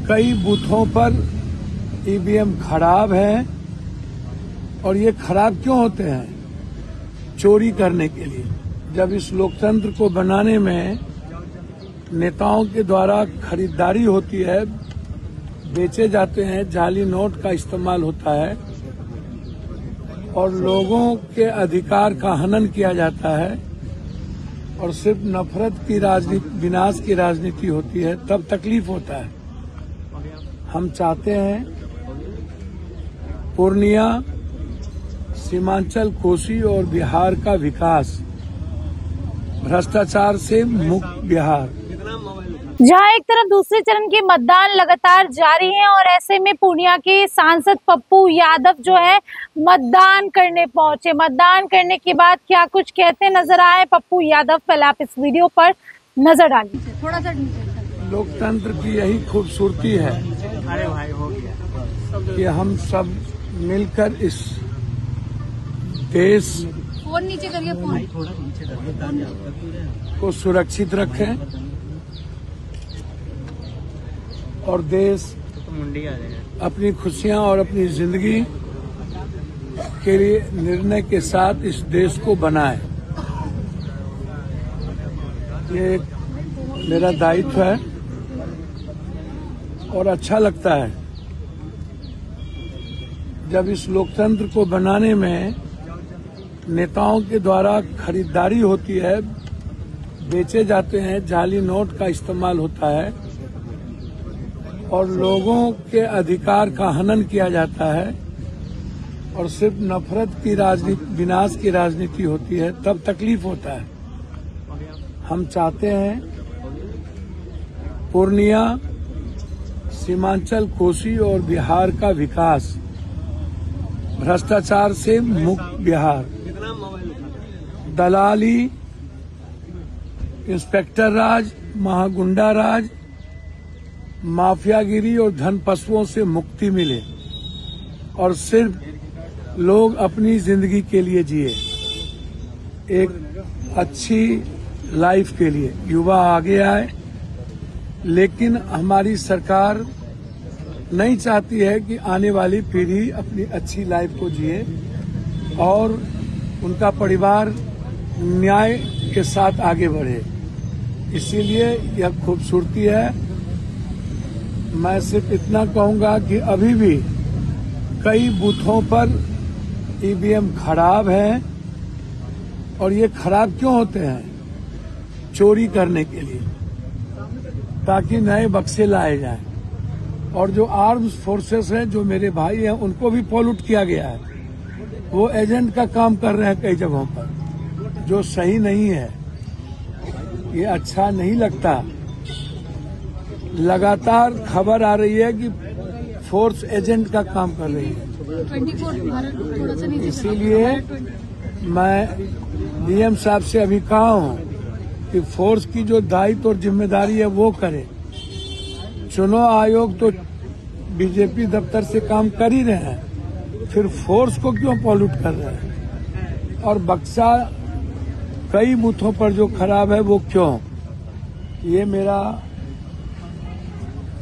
कई बूथों पर ईवीएम खराब है और ये खराब क्यों होते हैं? चोरी करने के लिए। जब इस लोकतंत्र को बनाने में नेताओं के द्वारा खरीदारी होती है, बेचे जाते हैं, जाली नोट का इस्तेमाल होता है और लोगों के अधिकार का हनन किया जाता है और सिर्फ नफरत की राजनीति, विनाश की राजनीति होती है, तब तकलीफ होता है। हम चाहते हैं पूर्णिया, सीमांचल, कोसी और बिहार का विकास, भ्रष्टाचार से मुक्त बिहार। जहां एक तरफ दूसरे चरण के मतदान लगातार जारी है और ऐसे में पूर्णिया के सांसद पप्पू यादव जो है मतदान करने पहुंचे। मतदान करने के बाद क्या कुछ कहते नजर आए पप्पू यादव, पहले आप इस वीडियो पर नजर डालिए। थोड़ा सा लोकतंत्र की यही खूबसूरती है कि हम सब मिलकर इस देश फोन नीचे करिए, को सुरक्षित रखें और देश अपनी खुशियां और अपनी जिंदगी के लिए निर्णय के साथ इस देश को बनाए। ये एक मेरा दायित्व है और अच्छा लगता है जब इस लोकतंत्र को बनाने में नेताओं के द्वारा खरीदारी होती है, बेचे जाते हैं, जाली नोट का इस्तेमाल होता है और लोगों के अधिकार का हनन किया जाता है और सिर्फ नफरत की राजनीति, विनाश की राजनीति होती है, तब तकलीफ होता है। हम चाहते हैं पूर्णिया, सीमांचल, कोसी और बिहार का विकास, भ्रष्टाचार से मुक्त बिहार। दलाली, इंस्पेक्टर राज, महागुंडा राज, माफियागिरी और धन पशुओं से मुक्ति मिले और सिर्फ लोग अपनी जिंदगी के लिए जिए, एक अच्छी लाइफ के लिए। युवा आगे आए, लेकिन हमारी सरकार नहीं चाहती है कि आने वाली पीढ़ी अपनी अच्छी लाइफ को जिए और उनका परिवार न्याय के साथ आगे बढ़े। इसीलिए यह खूबसूरती है। मैं सिर्फ इतना कहूंगा कि अभी भी कई बूथों पर ईवीएम खराब है और ये खराब क्यों होते हैं? चोरी करने के लिए, ताकि नए बक्से लाए जाएं। और जो आर्म्स फोर्सेस हैं, जो मेरे भाई हैं, उनको भी पॉल्यूट किया गया है। वो एजेंट का काम कर रहे हैं कई जगहों पर, जो सही नहीं है। ये अच्छा नहीं लगता। लगातार खबर आ रही है कि फोर्स एजेंट का काम कर रही है। इसीलिए मैं डीएम साहब से अभी कहा हूं कि फोर्स की जो दायित्व और जिम्मेदारी है वो करे। चुनाव आयोग तो बीजेपी दफ्तर से काम कर ही रहे हैं, फिर फोर्स को क्यों पॉल्यूट कर रहे हैं? और बक्सा कई बूथों पर जो खराब है वो क्यों? ये मेरा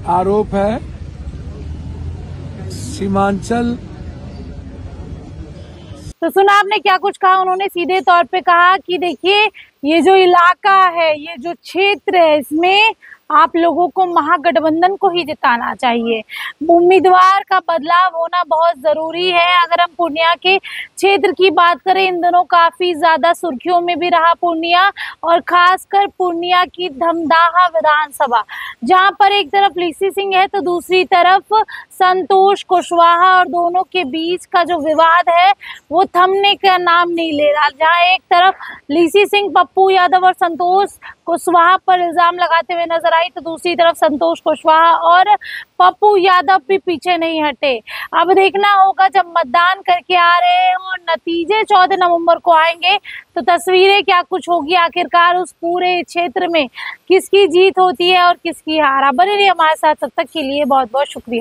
आरोप है। सीमांचल। तो सुना आपने क्या कुछ कहा। उन्होंने सीधे तौर पे कहा कि देखिए, ये जो इलाका है, ये जो क्षेत्र है, इसमें आप लोगों को महागठबंधन को ही जिताना चाहिए। उम्मीदवार का बदलाव होना बहुत जरूरी है। अगर हम पूर्णिया के क्षेत्र की बात करें, इन दिनों काफी ज्यादा सुर्खियों में भी रहा पूर्णिया, और खासकर पूर्णिया की धमदाहा विधानसभा, जहां पर एक तरफ लीसी सिंह है तो दूसरी तरफ संतोष कुशवाहा, और दोनों के बीच का जो विवाद है वो थमने का नाम नहीं ले रहा। जहां एक तरफ लीसी सिंह पप्पू यादव और संतोष कुशवाहा पर इल्जाम लगाते हुए नजर आई, तो दूसरी तरफ संतोष कुशवाहा और पप्पू यादव भी पीछे नहीं हटे। अब देखना होगा जब मतदान करके आ रहे हैं और नतीजे 14 नवंबर को आएंगे तो तस्वीरें क्या कुछ होगी। आखिरकार उस पूरे क्षेत्र में किसकी जीत होती है और किसकी हार। बने रहिए हमारे साथ, तब तक के लिए बहुत बहुत शुक्रिया।